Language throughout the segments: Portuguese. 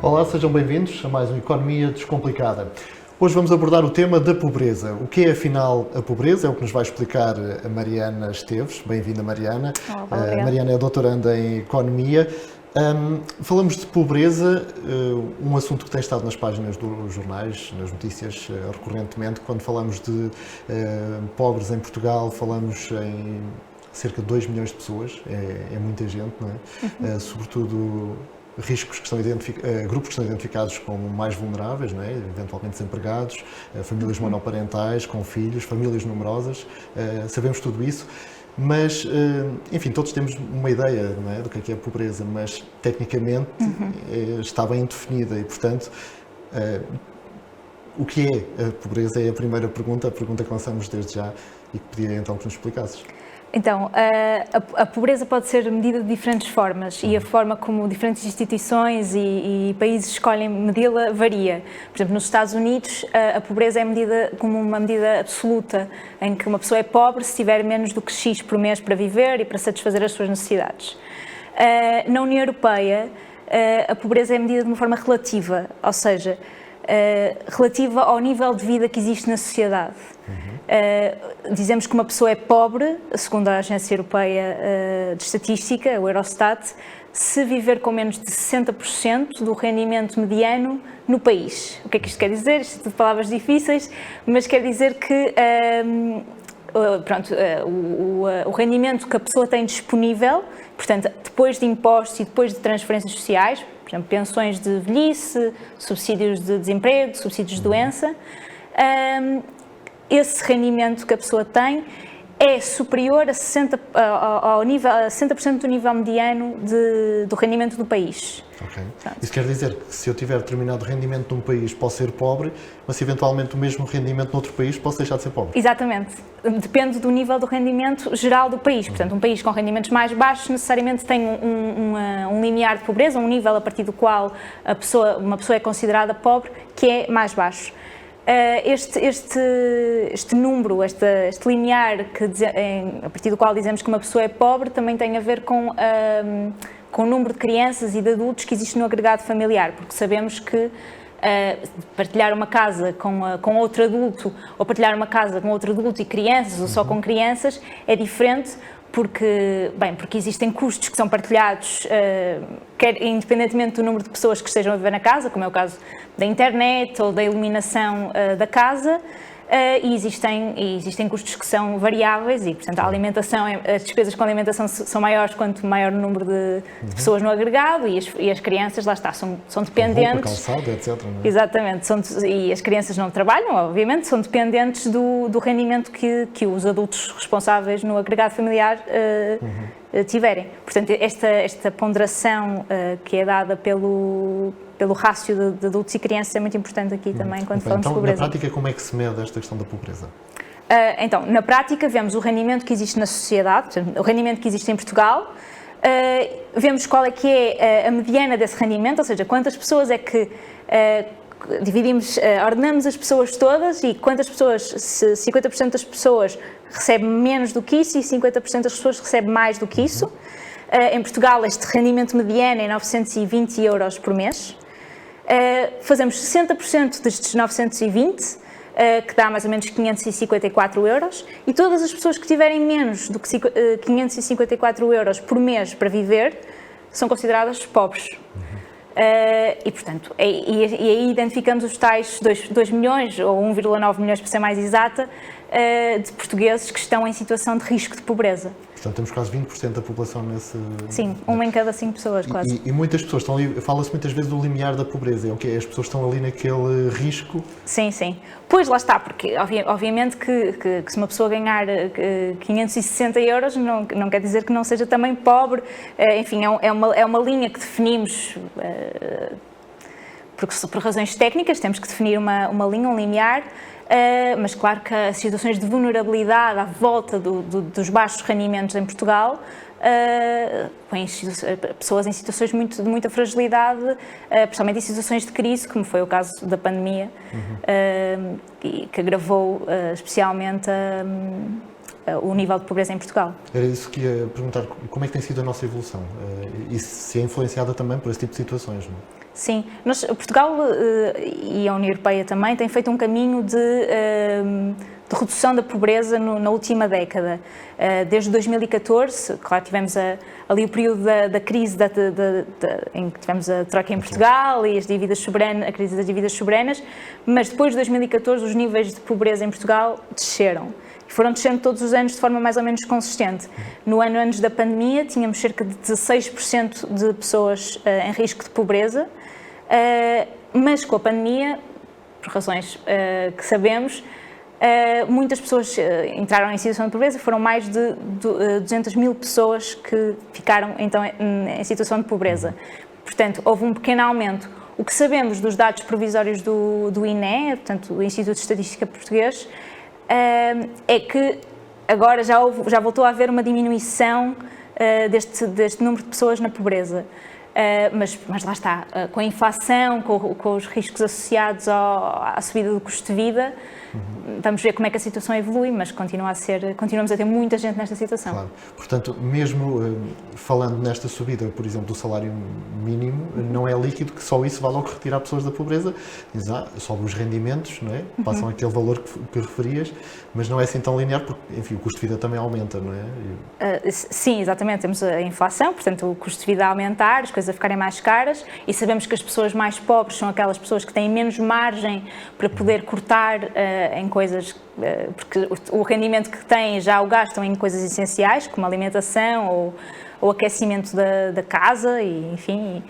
Olá, sejam bem-vindos a mais uma Economia Descomplicada. Hoje vamos abordar o tema da pobreza. O que é, afinal, a pobreza? É o que nos vai explicar a Mariana Esteves. Bem-vinda, Mariana. Olá, a Mariana é doutoranda em Economia. Falamos de pobreza, um assunto que tem estado nas páginas dos jornais, nas notícias, recorrentemente. Quando falamos de pobres em Portugal, falamos em cerca de 2 milhões de pessoas. É muita gente, não é? Sobretudo riscos que estão grupos que estão identificados como mais vulneráveis, não é? Eventualmente desempregados, famílias monoparentais, com filhos, famílias numerosas, sabemos tudo isso, mas, enfim, todos temos uma ideia, não é, do que é a pobreza, mas tecnicamente está bem definida e, portanto, o que é a pobreza é a primeira pergunta, a pergunta que lançamos desde já e que pedia então que nos explicasses. Então, a pobreza pode ser medida de diferentes formas e a forma como diferentes instituições e países escolhem medi-la varia. Por exemplo, nos Estados Unidos, a pobreza é medida como uma medida absoluta, em que uma pessoa é pobre se tiver menos do que X por mês para viver e para satisfazer as suas necessidades. Na União Europeia, a pobreza é medida de uma forma relativa, ou seja, relativa ao nível de vida que existe na sociedade. Dizemos que uma pessoa é pobre, segundo a Agência Europeia de Estatística, o Eurostat, se viver com menos de 60% do rendimento mediano no país. O que é que isto quer dizer? Isto são palavras difíceis, mas quer dizer que o rendimento que a pessoa tem disponível, portanto, depois de impostos e depois de transferências sociais, por exemplo, pensões de velhice, subsídios de desemprego, subsídios de doença, esse rendimento que a pessoa tem é superior a 60% do nível mediano do rendimento do país. Okay. Isso quer dizer que se eu tiver determinado rendimento num país posso ser pobre, mas se eventualmente o mesmo rendimento noutro país posso deixar de ser pobre? Exatamente. Depende do nível do rendimento geral do país. Portanto, um país com rendimentos mais baixos necessariamente tem um limiar de pobreza, um nível a partir do qual uma pessoa é considerada pobre, que é mais baixo. Este número, este limiar a partir do qual dizemos que uma pessoa é pobre também tem a ver com o número de crianças e de adultos que existe no agregado familiar, porque sabemos que partilhar uma casa com outro adulto ou partilhar uma casa com outro adulto e crianças ou só com crianças é diferente porque existem custos que são partilhados, independentemente do número de pessoas que estejam a viver na casa, como é o caso da internet ou da iluminação da casa, e existem custos que são variáveis e, portanto, as despesas com alimentação são maiores quanto maior o número de pessoas no agregado e as crianças, lá está, são dependentes. Roupa, calçado, etc. Não é? Exatamente, e as crianças não trabalham, obviamente, são dependentes do rendimento que os adultos responsáveis no agregado familiar tiverem. Portanto, esta ponderação que é dada pelo rácio de adultos e crianças é muito importante aqui também quando falamos de pobreza. Na prática, como é que se mede esta questão da pobreza? Então, na prática, vemos o rendimento que existe na sociedade, portanto, o rendimento que existe em Portugal, vemos qual é que é a mediana desse rendimento, ou seja, quantas pessoas é que ordenamos as pessoas todas e quantas pessoas, se 50% das pessoas recebem menos do que isso e 50% das pessoas recebem mais do que isso. Em Portugal, este rendimento mediano é 920 euros por mês. Fazemos 60% destes 920, que dá mais ou menos 554 euros, e todas as pessoas que tiverem menos do que 554 euros por mês para viver são consideradas pobres. E, portanto, aí identificamos os tais 2 milhões, ou 1,9 milhões para ser mais exata, de portugueses que estão em situação de risco de pobreza. Portanto, temos quase 20% da população nesse... Sim, uma em cada 5 pessoas, quase. E muitas pessoas estão ali, fala-se muitas vezes do limiar da pobreza, é o que é? As pessoas estão ali naquele risco? Sim, sim. Pois, lá está, porque obviamente que se uma pessoa ganhar 560 euros não quer dizer que não seja também pobre, enfim, é uma linha que definimos, porque por razões técnicas temos que definir uma linha, um limiar, mas claro que as situações de vulnerabilidade à volta dos baixos rendimentos em Portugal põem pessoas em situações de muita fragilidade, principalmente em situações de crise, como foi o caso da pandemia, que agravou especialmente o nível de pobreza em Portugal. Era isso que ia perguntar, como é que tem sido a nossa evolução? E se é influenciada também por esse tipo de situações, não é? Sim, Portugal e a União Europeia também têm feito um caminho de redução da pobreza na última década. Desde 2014, claro, tivemos ali o período da crise em que tivemos a troca em Portugal e a crise das dívidas soberanas, mas depois de 2014 os níveis de pobreza em Portugal desceram. Foram descendo todos os anos de forma mais ou menos consistente. No ano antes da pandemia, tínhamos cerca de 16% de pessoas em risco de pobreza, mas com a pandemia, por razões que sabemos, muitas pessoas entraram em situação de pobreza, foram mais de 200 mil pessoas que ficaram então em situação de pobreza. Portanto, houve um pequeno aumento. O que sabemos dos dados provisórios do INE, portanto, do Instituto de Estatística Português, é que agora já voltou a haver uma diminuição deste número de pessoas na pobreza. Mas lá está, com a inflação, com os riscos associados à subida do custo de vida, vamos ver como é que a situação evolui, mas continuamos a ter muita gente nesta situação. Claro. Portanto, mesmo falando nesta subida, por exemplo, do salário mínimo, não é líquido que só isso vá logo retirar pessoas da pobreza. Diz, sobe os rendimentos, não é? Passam aquele valor que referias, mas não é assim tão linear, porque, enfim, o custo de vida também aumenta, não é? Sim, exatamente. Temos a inflação, portanto, o custo de vida a aumentar, as coisas a ficarem mais caras, e sabemos que as pessoas mais pobres são aquelas pessoas que têm menos margem para poder cortar em coisas, porque o rendimento que têm já o gastam em coisas essenciais, como alimentação ou aquecimento da casa, e enfim,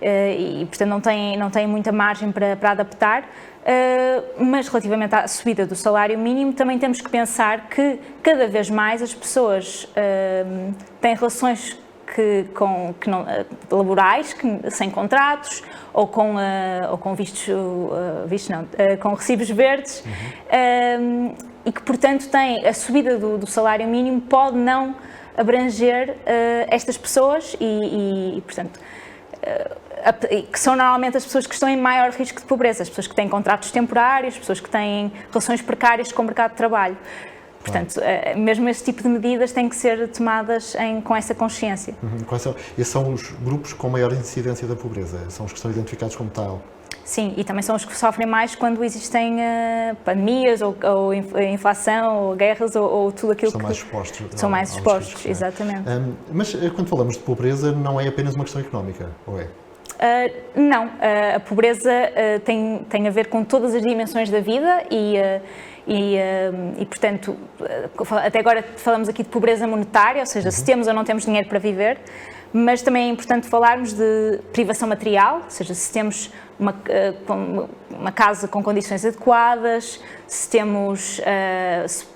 e portanto não têm muita margem para adaptar. Mas relativamente à subida do salário mínimo, também temos que pensar que cada vez mais as pessoas têm relações laborais, sem contratos, ou com com recibos verdes, e que, portanto, a subida do salário mínimo pode não abranger estas pessoas e portanto, que são normalmente as pessoas que estão em maior risco de pobreza, as pessoas que têm contratos temporários, as pessoas que têm relações precárias com o mercado de trabalho. Portanto, mesmo esse tipo de medidas têm que ser tomadas com essa consciência. Esses são os grupos com maior incidência da pobreza? São os que estão identificados como tal? Sim, e também são os que sofrem mais quando existem pandemias, ou inflação, ou guerras, ou tudo aquilo que... São mais expostos, exatamente. Mas quando falamos de pobreza, não é apenas uma questão económica, ou é? Não, a pobreza tem a ver com todas as dimensões da vida e, portanto, até agora falamos aqui de pobreza monetária, ou seja, se temos ou não temos dinheiro para viver, mas também é importante falarmos de privação material, ou seja, se temos uma casa com condições adequadas, se temos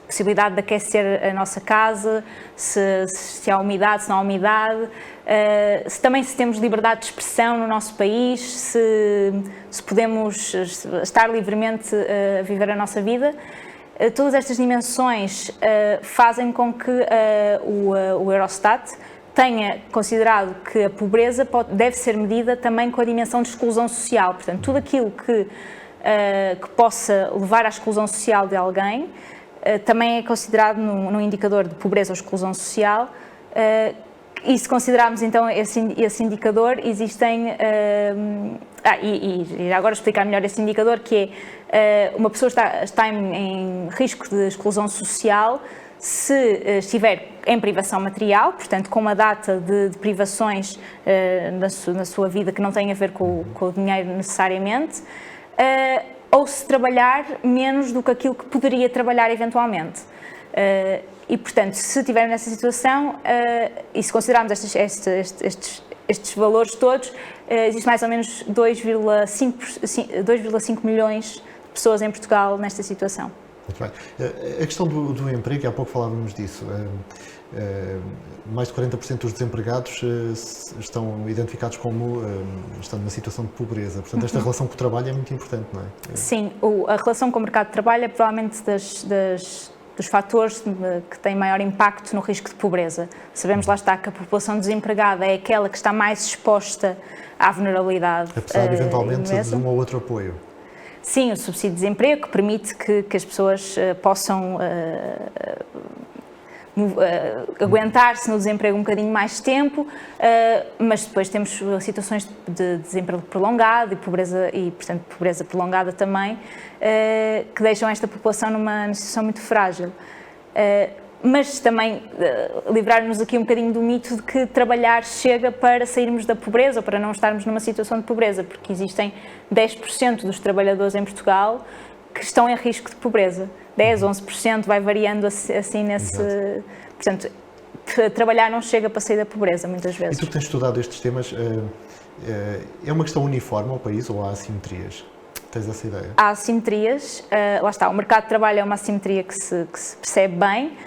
possibilidade de aquecer a nossa casa, se há umidade, se não há umidade, se temos liberdade de expressão no nosso país, se podemos estar livremente a viver a nossa vida. Todas estas dimensões fazem com que o Eurostat tenha considerado que a pobreza deve ser medida também com a dimensão de exclusão social. Portanto, tudo aquilo que possa levar à exclusão social de alguém também é considerado num indicador de pobreza ou exclusão social. E se considerarmos então esse indicador, existem... E agora explicar melhor esse indicador, que é uma pessoa está em risco de exclusão social se estiver em privação material, portanto com uma data de privações na sua vida que não tem a ver com o dinheiro necessariamente, ou se trabalhar menos do que aquilo que poderia trabalhar eventualmente. E, portanto, se estiver nessa situação, e se considerarmos estes valores todos, existe mais ou menos 2,5 milhões de pessoas em Portugal nesta situação. Muito bem. A questão do emprego, há pouco falávamos disso, mais de 40% dos desempregados estão identificados como estando numa situação de pobreza. Portanto, esta relação com o trabalho é muito importante, não é? Sim, a relação com o mercado de trabalho é provavelmente dos fatores que têm maior impacto no risco de pobreza. Sabemos, lá está, que a população desempregada é aquela que está mais exposta à vulnerabilidade. Apesar, eventualmente, de um ou outro apoio. Sim, o subsídio de desemprego, que permite que as pessoas possam aguentar-se no desemprego um bocadinho mais tempo, mas depois temos situações de desemprego prolongado e portanto, pobreza prolongada também, que deixam esta população numa situação muito frágil. Mas também livrar-nos aqui um bocadinho do mito de que trabalhar chega para sairmos da pobreza ou para não estarmos numa situação de pobreza, porque existem 10% dos trabalhadores em Portugal que estão em risco de pobreza. 10, 11%, vai variando assim nesse... Exato. Portanto, trabalhar não chega para sair da pobreza, muitas vezes. E tu que tens estudado estes temas, é uma questão uniforme ao país ou há assimetrias? Tens essa ideia? Há assimetrias, lá está, o mercado de trabalho é uma assimetria que se percebe bem,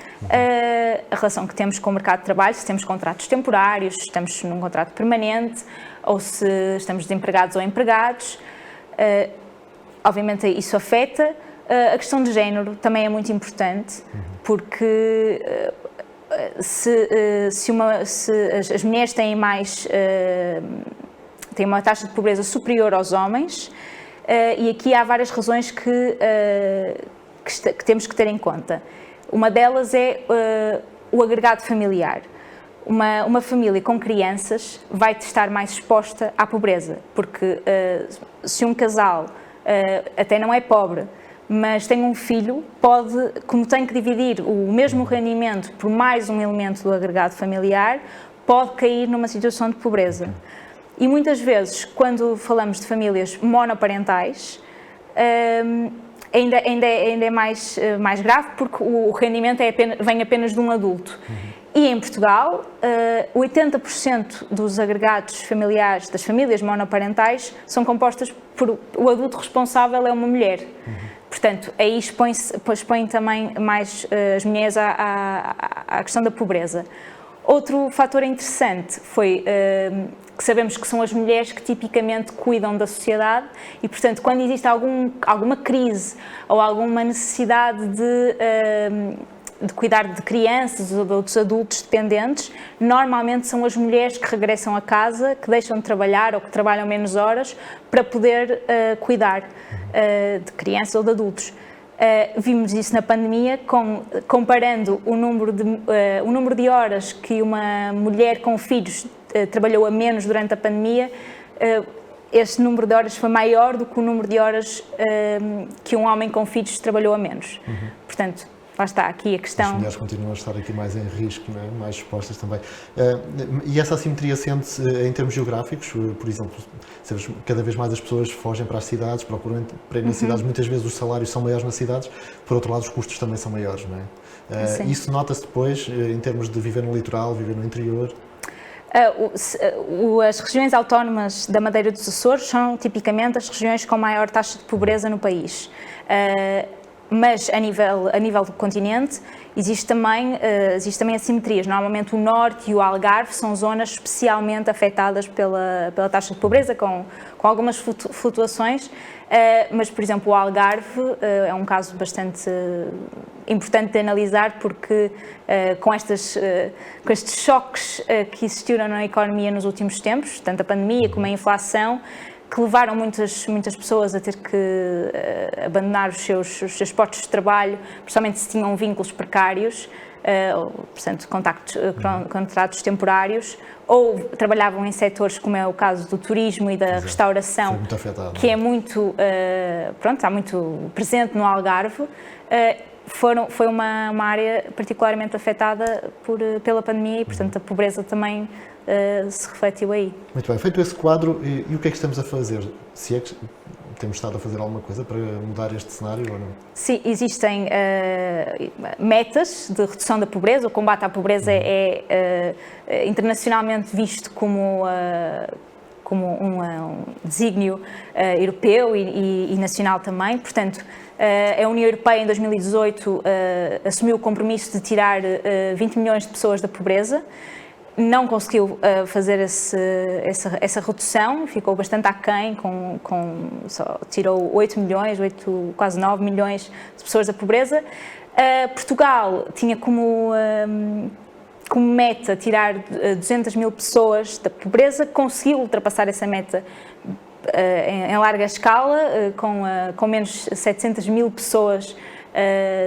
a relação que temos com o mercado de trabalho, se temos contratos temporários, se estamos num contrato permanente, ou se estamos desempregados ou empregados, obviamente isso afeta. A questão de género também é muito importante, porque se as mulheres têm uma taxa de pobreza superior aos homens, e aqui há várias razões que temos que ter em conta. Uma delas é o agregado familiar. Uma família com crianças vai estar mais exposta à pobreza, porque se um casal até não é pobre, mas tem um filho, como tem que dividir o mesmo rendimento por mais um elemento do agregado familiar, pode cair numa situação de pobreza. E muitas vezes, quando falamos de famílias monoparentais, ainda é mais grave, porque o rendimento vem apenas de um adulto. E em Portugal, 80% dos agregados familiares das famílias monoparentais são compostas por o adulto responsável é uma mulher. Portanto, aí expõe também mais as mulheres à questão da pobreza. Outro fator interessante foi que sabemos que são as mulheres que tipicamente cuidam da sociedade e, portanto, quando existe alguma crise ou alguma necessidade de cuidar de crianças ou de outros adultos dependentes, normalmente são as mulheres que regressam a casa, que deixam de trabalhar ou que trabalham menos horas para poder cuidar de crianças ou de adultos. Vimos isso na pandemia, comparando o número de horas que uma mulher com filhos trabalhou a menos durante a pandemia. Este número de horas foi maior do que o número de horas que um homem com filhos trabalhou a menos. Portanto, lá está aqui a questão. As mulheres continuam a estar aqui mais em risco, não é? Mais expostas também. E essa assimetria sente-se em termos geográficos? Por exemplo, cada vez mais as pessoas fogem para as cidades, procuram emprego nas cidades, muitas vezes os salários são maiores nas cidades, por outro lado os custos também são maiores, não é? Isso nota-se depois em termos de viver no litoral, viver no interior? As regiões autónomas da Madeira dos Açores são tipicamente as regiões com maior taxa de pobreza no país. Mas a nível do continente existem também assimetrias. Normalmente o norte e o Algarve são zonas especialmente afetadas pela taxa de pobreza, com algumas flutuações, mas, por exemplo, o Algarve é um caso bastante importante de analisar, porque com estes choques que existiram na economia nos últimos tempos, tanto a pandemia como a inflação, que levaram muitas pessoas a ter que abandonar os seus postos de trabalho, principalmente se tinham vínculos precários, portanto, contratos temporários, ou trabalhavam em setores como é o caso do turismo e da restauração, que é muito, está muito presente no Algarve. Foi uma área particularmente afetada pela pandemia e, portanto, a pobreza também se refletiu aí. Muito bem, feito esse quadro, e o que é que estamos a fazer? Se é que temos estado a fazer alguma coisa para mudar este cenário ou não? Sim, existem metas de redução da pobreza. O combate à pobreza é internacionalmente visto como um desígnio europeu e nacional também. Portanto, a União Europeia em 2018 assumiu o compromisso de tirar 20 milhões de pessoas da pobreza. Não conseguiu fazer essa redução, ficou bastante aquém, só tirou 8 milhões, quase 9 milhões de pessoas da pobreza. Portugal tinha como meta tirar 200 mil pessoas da pobreza, conseguiu ultrapassar essa meta em larga escala, com menos 700 mil pessoas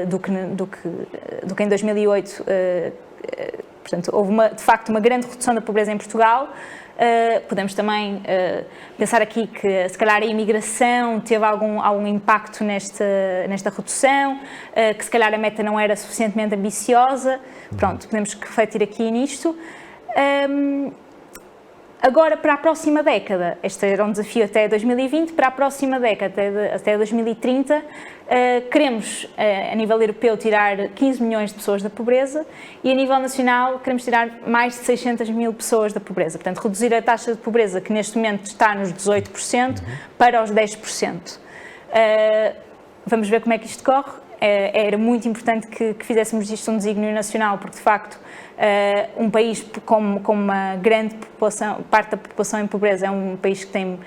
do que em 2008. Portanto, houve de facto uma grande redução da pobreza em Portugal. Podemos também pensar aqui que se calhar a imigração teve algum impacto nesta redução, que se calhar a meta não era suficientemente ambiciosa. Pronto, podemos refletir aqui nisto. Agora, para a próxima década, este era um desafio até 2020, para a próxima década, até 2030, queremos, a nível europeu, tirar 15 milhões de pessoas da pobreza e, a nível nacional, queremos tirar mais de 600 mil pessoas da pobreza. Portanto, reduzir a taxa de pobreza, que neste momento está nos 18%, para os 10%. Vamos ver como é que isto corre. Era muito importante que fizéssemos disto um desígnio nacional, porque, de facto, um país com uma grande população, parte da população em pobreza, é um país que tem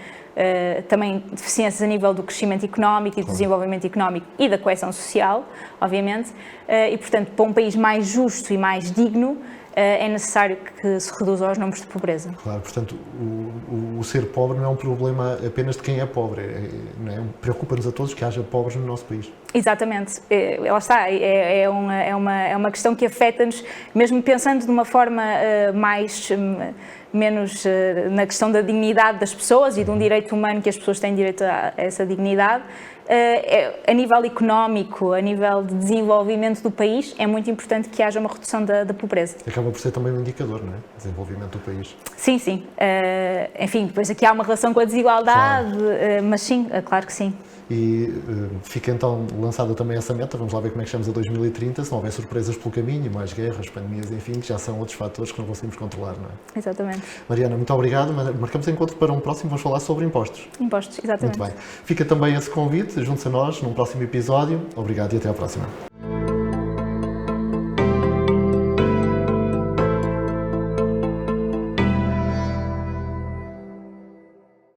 também deficiências a nível do crescimento económico e do desenvolvimento económico e da coesão social, obviamente, e, portanto, para um país mais justo e mais digno, é necessário que se reduza os números de pobreza. Claro, portanto, o ser pobre não é um problema apenas de quem é pobre, preocupa-nos a todos que haja pobres no nosso país. Exatamente, lá está, é uma questão que afeta-nos, mesmo pensando de uma forma menos na questão da dignidade das pessoas e de um direito humano, que as pessoas têm direito a essa dignidade. A nível económico, a nível de desenvolvimento do país, é muito importante que haja uma redução da pobreza. Acaba por ser também um indicador, não é? Desenvolvimento do país. Sim, sim. Enfim, depois aqui há uma relação com a desigualdade, claro. Mas sim, claro que sim. E fica então lançada também essa meta, vamos lá ver como é que chegamos a 2030, se não houver surpresas pelo caminho, mais guerras, pandemias, enfim, que já são outros fatores que não conseguimos controlar, não é? Exatamente. Mariana, muito obrigado, marcamos encontro para um próximo, vamos falar sobre impostos. Impostos, exatamente. Muito bem. Fica também esse convite, junte-se a nós num próximo episódio. Obrigado e até à próxima.